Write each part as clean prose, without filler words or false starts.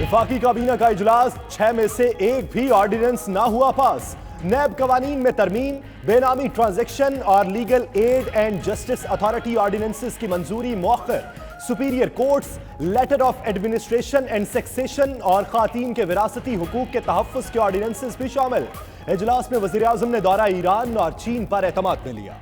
वफाकी काबीना का इजलास 6 में से एक भी ऑर्डिनेंस ना हुआ पास। नैब कवानीन में तरमीम, बेनामी ट्रांजैक्शन और legal aid and justice authority ordinances की मंजूरी मौखर। Superior courts, letter of administration and succession और खातीन के विरासती हुकूक के तहफ़्फ़ुज़ के ऑर्डिनेंसेस भी शामिल। इजलास में वज़ीर आज़म ने दौरा ईरान और चीन पर एतमाद में लिया।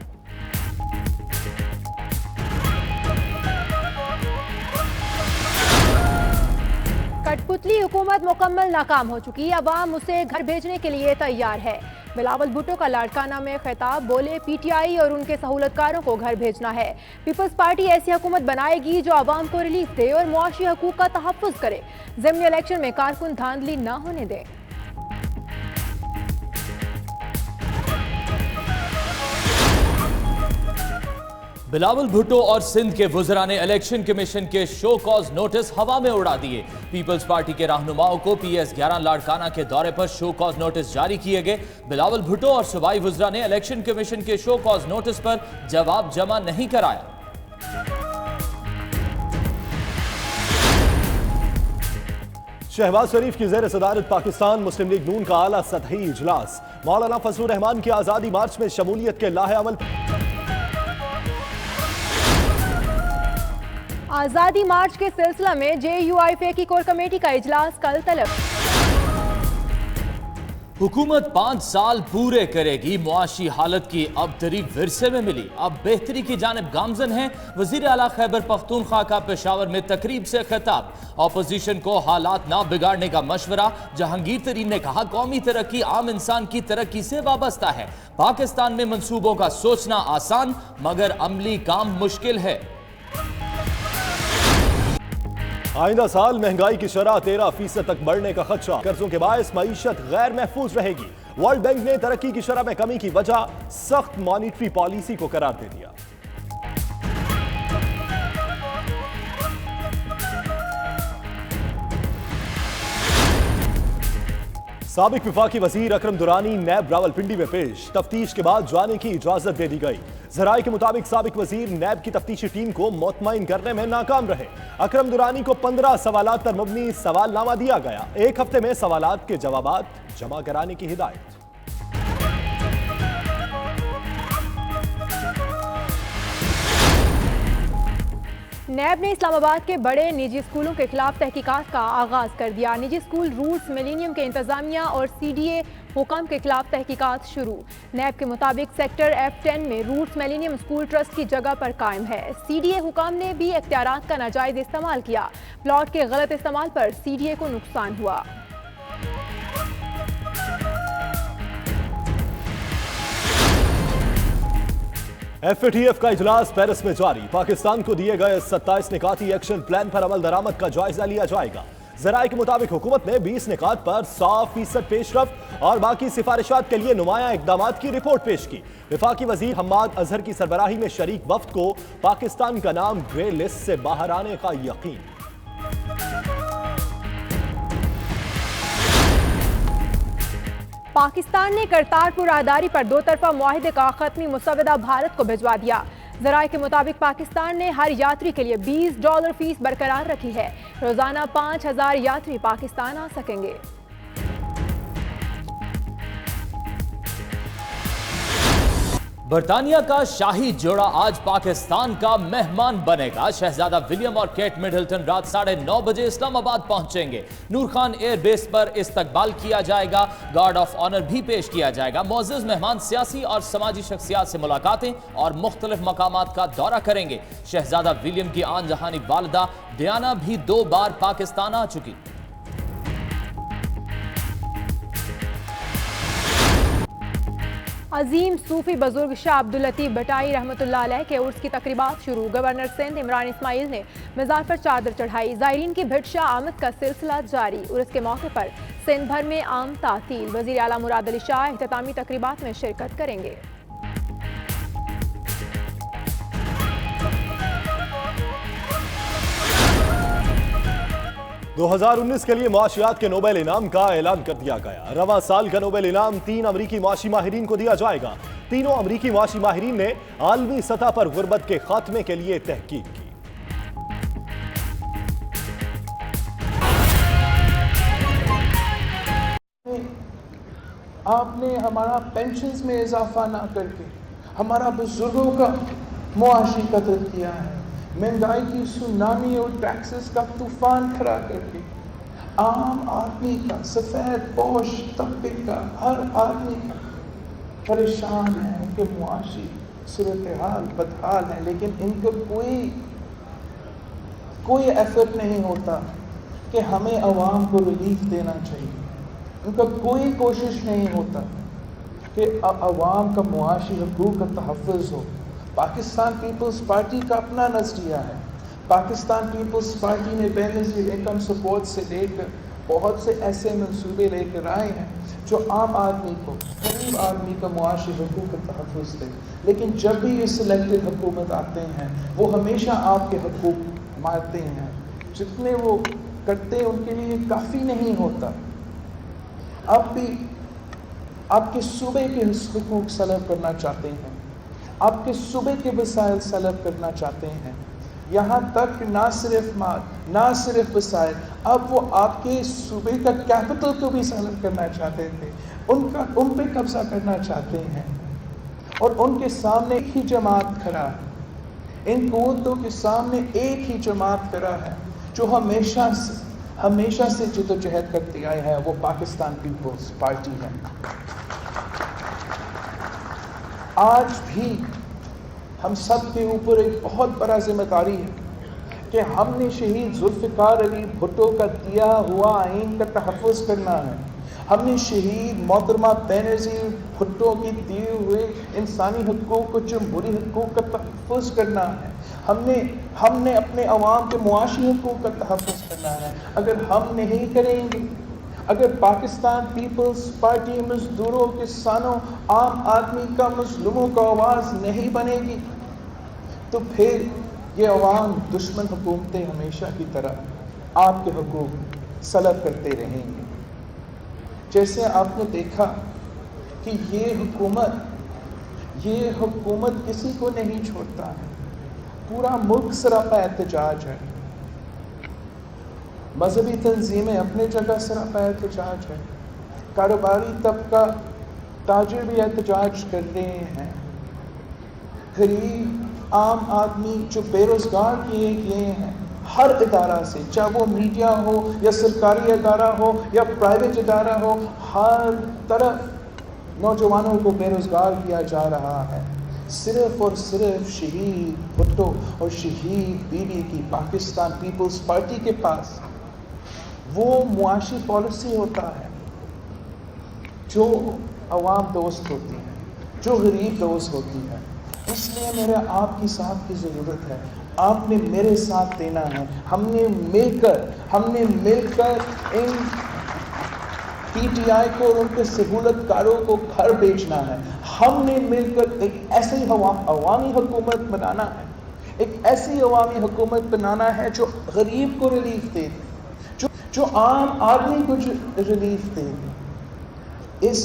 कठपुतली हुकूमत मुकम्मल नाकाम हो चुकी, अवाम उसे घर भेजने के लिए तैयार है। बिलावल भुट्टो का लाड़काना में खिताब, बोले पीटीआई और उनके सहूलतकारों को घर भेजना है। पीपल्स पार्टी ऐसी हुकूमत बनाएगी जो अवाम को रिलीफ दे और मुआशी हकूक का तहफ़्फ़ुज़ करे। ज़िमनी इलेक्शन में कारकुन धांधली न होने दे। बिलावल भुट्टो और सिंध के वुज़रा ने इलेक्शन कमीशन के शो कॉज नोटिस हवा में उड़ा दिए। पीपल्स पार्टी के रहनुमाओं को PS11 लाड़काना के दौरे पर शो कॉज नोटिस जारी किए गए। बिलावल भुट्टो और सूबाई वुज़रा ने इलेक्शन कमीशन के शो कॉज नोटिस पर जवाब जमा नहीं कराया। शहबाज शरीफ की ज़ेर सदारत पाकिस्तान मुस्लिम लीग नून का आला सतही इजलास। मौलाना फजलुर रहमान की आज़ादी मार्च में शमूलियत के लाहे अमल। आज़ादी मार्च के सिलसिला में JUIFA की कोर कमेटी का इजलास कल तलब। हुकूमत 5 साल पूरे करेगी, मुआशी हालत की अब तरीब विरसे में मिली, अब बेहतरी की जानिब गामजन है। वज़ीर आला खैबर पख्तूनख्वा का पेशावर में तकरीब से खिताब। अपोजिशन को हालात ना बिगाड़ने का मशवरा। जहांगीर तरीन ने कहा, कौमी तरक्की आम इंसान की तरक्की से वाबस्ता है। पाकिस्तान में मंसूबों का सोचना आसान मगर अमली काम मुश्किल है। आइंदा साल महंगाई की शरह 13% तक बढ़ने का खदशा। कर्जों के बायस मईशत गैर महफूज रहेगी। वर्ल्ड बैंक ने तरक्की की शरह में कमी की वजह सख्त मॉनिटरी पॉलिसी को करार दे दिया। साबिक वफाकी वजीर अकरम दुरानी नैब रावलपिंडी में पेश। तफ्तीश के बाद जाने की इजाजत दे दी गई। जराये के मुताबिक साबिक वजीर नैब की तफ्तीशी टीम को मुतमईन करने में नाकाम रहे। अकरम दुरानी को 15 सवालात पर मबनी सवालनामा दिया गया। 1 हफ्ते में सवालात के जवाबात जमा कराने की हिदायत। नैब ने इस्लामाबाद के बड़े निजी स्कूलों के खिलाफ तहकीकात का आगाज कर दिया। निजी स्कूल रूट्स मिलेनियम के इंतजामिया और CDA हुकाम के खिलाफ तहकीकात शुरू। नैब के मुताबिक सेक्टर F10 में रूट्स मिलेनियम स्कूल ट्रस्ट की जगह पर कायम है। CDA हुकाम ने भी इख्तियारात का नाजायज इस्तेमाल किया। प्लॉट के गलत इस्तेमाल पर CDA को नुकसान हुआ। FATF का इजलास पेरिस में जारी। पाकिस्तान को दिए गए 27 निकाती एक्शन प्लान पर अमल दरामद का जायजा लिया जाएगा। जराये के मुताबिक हुकूमत ने 20 निकात पर 100% पेशरफ्त और बाकी सिफारिशात के लिए नुमाया इकदामात की रिपोर्ट पेश की। वफाकी वजीर हम्माद अजहर की सरबराही में शरीक वफ्द को पाकिस्तान का नाम ग्रे लिस्ट से बाहर आने का यकीन। पाकिस्तान ने करतारपुर आधारी पर 2 तरफा मुआहिदे का खत्मी मुसवदा भारत को भिजवा दिया। जराये के मुताबिक पाकिस्तान ने हर यात्री के लिए $20 फीस बरकरार रखी है। रोजाना 5000 यात्री पाकिस्तान आ सकेंगे। बरतानिया का शाही जोड़ा आज पाकिस्तान का मेहमान बनेगा। शहजादा विलियम और केट मिडल्टन रात 9:30 बजे इस्लामाबाद पहुंचेंगे। नूर खान एयर बेस पर इस्तकबाल किया जाएगा। गार्ड ऑफ ऑनर भी पेश किया जाएगा। मुअज़्ज़ज़ मेहमान सियासी और समाजी शख्सियात से मुलाकातें और मुख्तलिफ मकामात का दौरा करेंगे। शहजादा विलियम की आन जहानी वालिदा डियाना भी 2 बार पाकिस्तान आ चुकी। अजीम सूफी बुजुर्ग शाह अब्दुल लतीफ भटाई रहमतुल्लाह अलैह के उर्स की तकरीबात शुरू। गवर्नर सिंध इमरान इस्माइल ने मज़ार पर चादर चढ़ाई। ज़ायरीन की भिट शाह आमद का सिलसिला जारी। उर्स के मौके पर सिंध भर में आम तातील। वज़ीर आला मुराद अली शाह इख्तितामी तकरीबात में शिरकत करेंगे। 2019 के लिए मुआशियात के नोबेल इनाम का ऐलान कर दिया गया। रवां साल का नोबेल इनाम 3 अमरीकी मुआशी माहिरीन को दिया जाएगा। तीनों अमरीकी मुआशी माहिरीन ने आलमी सतह पर गुर्बत के खात्मे के लिए तहकीक की। آپ نے ہمارا پینشنز میں اضافہ نہ کر کے ہمارا بزرگوں کا معاشی قتل کیا ہے، مہنگائی کی سونامی اور ٹیکسز کا طوفان کھڑا کر کے عام آدمی کا، سفید پوش طبقے کا، ہر آدمی کا پریشان ہے، ان کے معاشی صورتحال بدحال ہے، لیکن ان کو کوئی ایفرٹ نہیں ہوتا کہ ہمیں عوام کو ریلیف دینا چاہیے، ان کا کوئی کوشش نہیں ہوتا کہ عوام کا معاشی حقوق کا تحفظ ہو۔ پاکستان پیپلز پارٹی کا اپنا نظریہ ہے، پاکستان پیپلز پارٹی نے بے نظیر انکم سپورٹ سے لے کر بہت سے ایسے منصوبے لے کر آئے ہیں جو عام آدمی کو، غریب آدمی کا معاشی حقوق کا تحفظ دے، لیکن جب بھی یہ سلیکٹڈ حکومت آتے ہیں وہ ہمیشہ آپ کے حقوق مارتے ہیں، جتنے وہ کرتے ہیں ان کے لیے کافی نہیں ہوتا۔ اب بھی آپ کے صوبے کے حقوق سلب کرنا چاہتے ہیں، آپ کے صوبے کے وسائل سلب کرنا چاہتے ہیں، یہاں تک نہ صرف مال، نہ صرف وسائل، اب وہ آپ کے صوبے کا کیپٹل کو بھی سلب کرنا چاہتے تھے، ان پہ قبضہ کرنا چاہتے ہیں، اور ان کے سامنے ایک ہی جماعت کھڑا ہے، ان قوتوں کے سامنے ایک ہی جماعت کھڑا ہے جو ہمیشہ سے جدوجہد کرتی آئی ہے، وہ پاکستان پیپلز پارٹی ہے۔ آج بھی ہم سب کے اوپر ایک بہت بڑا ذمہ داری ہے کہ ہم نے شہید ذوالفقار علی بھٹو کا دیا ہوا آئین کا تحفظ کرنا ہے، ہم نے شہید محترمہ بے نظیر بھٹو کے دیے ہوئے انسانی حقوق و جمہوری حقوق کا تحفظ کرنا ہے، ہم نے اپنے عوام کے معاشی حقوق کا تحفظ کرنا ہے۔ اگر ہم نہیں کریں گے، اگر پاکستان پیپلز پارٹی مزدوروں، کسانوں، عام آدمی کا، مظلوموں کا آواز نہیں بنے گی تو پھر یہ عوام دشمن حکومتیں ہمیشہ کی طرح آپ کے حقوق سلب کرتے رہیں گے۔ جیسے آپ نے دیکھا کہ یہ حکومت کسی کو نہیں چھوڑتا ہے، پورا ملک سراپا احتجاج ہے، مذہبی تنظیمیں اپنے جگہ سراپا احتجاج ہے، کاروباری طبقہ، تاجر بھی احتجاج کر رہے ہیں، غریب عام آدمی جو بے روزگار کیے گئے ہیں، ہر ادارہ سے، چاہے وہ میڈیا ہو یا سرکاری ادارہ ہو یا پرائیویٹ ادارہ ہو، ہر طرف نوجوانوں کو بے روزگار کیا جا رہا ہے، صرف اور صرف شہید بھٹو اور شہید بیوی کی پاکستان پیپلز پارٹی کے پاس وہ معاشی پالیسی ہوتا ہے جو عوام دوست ہوتی ہے، جو غریب دوست ہوتی ہے۔ اس لیے میرے آپ کی ساتھ کی ضرورت ہے، آپ نے میرے ساتھ دینا ہے، ہم نے مل کر ان پی ٹی آئی کو اور ان کے سہولت کاروں کو گھر بیچنا ہے، ہم نے مل کر ایک ایسی عوامی حکومت بنانا ہے، ایک ایسی عوامی حکومت بنانا ہے جو غریب کو ریلیف دے، جو عام آدمی کو ریلیف دے۔ اس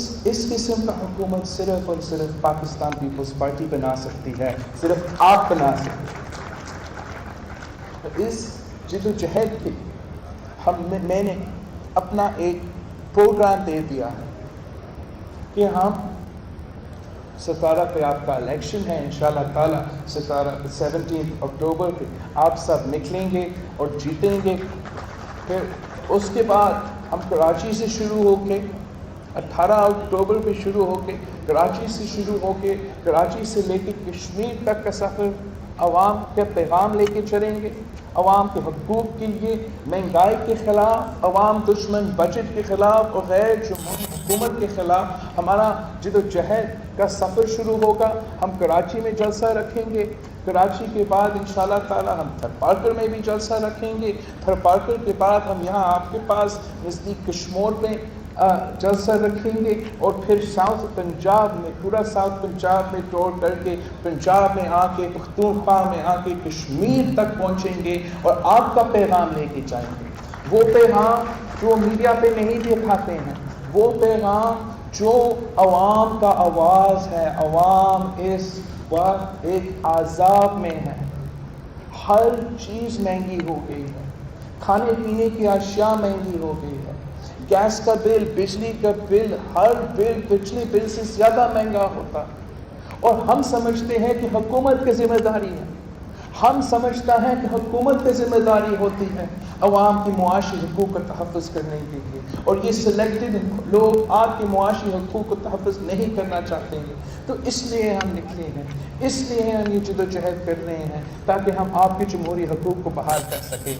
قسم کا حکومت صرف اور صرف پاکستان پیپلز پارٹی بنا سکتی ہے، صرف آپ بنا سکتے ہیں۔ اس جدوجہد کے میں نے اپنا ایک پروگرام دے دیا ہے کہ ہم 17 پہ آپ کا الیکشن ہے، انشاءاللہ تعالی 17 اکتوبر پہ آپ سب نکلیں گے اور جیتیں گے۔ پھر اس کے بعد ہم کراچی سے شروع ہو کے 18 اکتوبر پہ شروع ہو کے کراچی سے لے کے کشمیر تک کا سفر عوام کے پیغام لے کے چلیں گے، عوام کے حقوق کے لیے، مہنگائی کے خلاف، عوام دشمن بجٹ کے خلاف اور غیر جمہوری حکومت کے خلاف ہمارا جدوجہد کا سفر شروع ہوگا۔ ہم کراچی میں جلسہ رکھیں گے، کراچی کے بعد انشاءاللہ تعالی ہم تھر پارکر میں بھی جلسہ رکھیں گے، تھر پارکر کے بعد ہم یہاں آپ کے پاس نزدیک کشمور میں جلسہ رکھیں گے، اور پھر ساؤتھ پنجاب میں، پورا ساؤتھ پنجاب میں ٹور کر کے پنجاب میں آ کے، پختونخوا میں آ کے کشمیر تک پہنچیں گے اور آپ کا پیغام لے کے جائیں گے، وہ پیغام جو میڈیا پہ نہیں دکھاتے ہیں، وہ پیغام جو عوام کا آواز ہے۔ عوام اس وقت ایک عذاب میں ہے، ہر چیز مہنگی ہو گئی ہے، کھانے پینے کی اشیاء مہنگی ہو گئی ہے، गैस का बिल, बिजली का बिल, हर बिल पिछले बिल से ज़्यादा महंगा होता। और हम समझते हैं कि हुकूमत की जिम्मेदारी है, हम समझता है कि हुकूमत की जिम्मेदारी होती है अवाम की मुआशी हकूक़ का तहफ़्फ़ुज़ करने के लिए, और ये सिलेक्टेड लोग आपके मुआशी हकूक़ को तहफ़्फ़ुज़ नहीं करना चाहते हैं। तो इसलिए हम निकले हैं, इसलिए हम ये जदोजहद कर रहे हैं ताकि हम आपके जमहूरी हकूक़ को बहाल कर सकें।